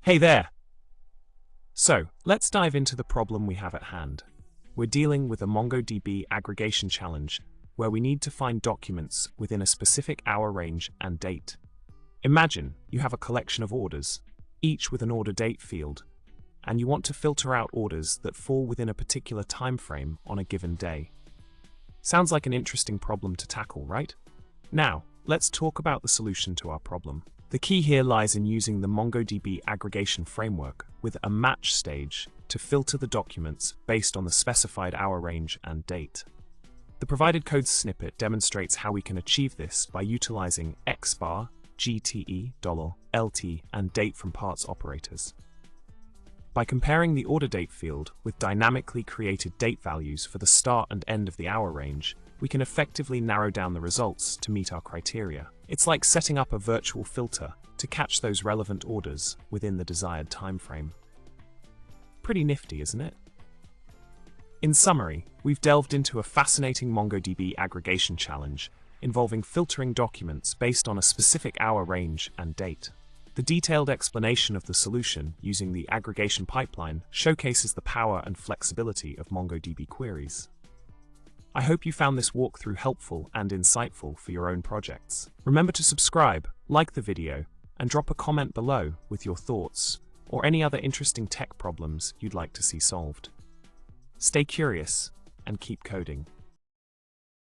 Hey there! So, let's dive into the problem we have at hand. We're dealing with a MongoDB aggregation challenge where we need to find documents within a specific hour range and date. Imagine you have a collection of orders, each with an order date field, and you want to filter out orders that fall within a particular time frame on a given day. Sounds like an interesting problem to tackle, right? Now, let's talk about the solution to our problem. The key here lies in using the MongoDB aggregation framework with a match stage to filter the documents based on the specified hour range and date. The provided code snippet demonstrates how we can achieve this by utilizing xbar, GTE, $LT, and date from parts operators. By comparing the order date field with dynamically created date values for the start and end of the hour range, we can effectively narrow down the results to meet our criteria. It's like setting up a virtual filter to catch those relevant orders within the desired time frame. Pretty nifty, isn't it? In summary, we've delved into a fascinating MongoDB aggregation challenge involving filtering documents based on a specific hour range and date. The detailed explanation of the solution using the aggregation pipeline showcases the power and flexibility of MongoDB queries. I hope you found this walkthrough helpful and insightful for your own projects. Remember to subscribe, like the video, and drop a comment below with your thoughts or any other interesting tech problems you'd like to see solved. Stay curious and keep coding.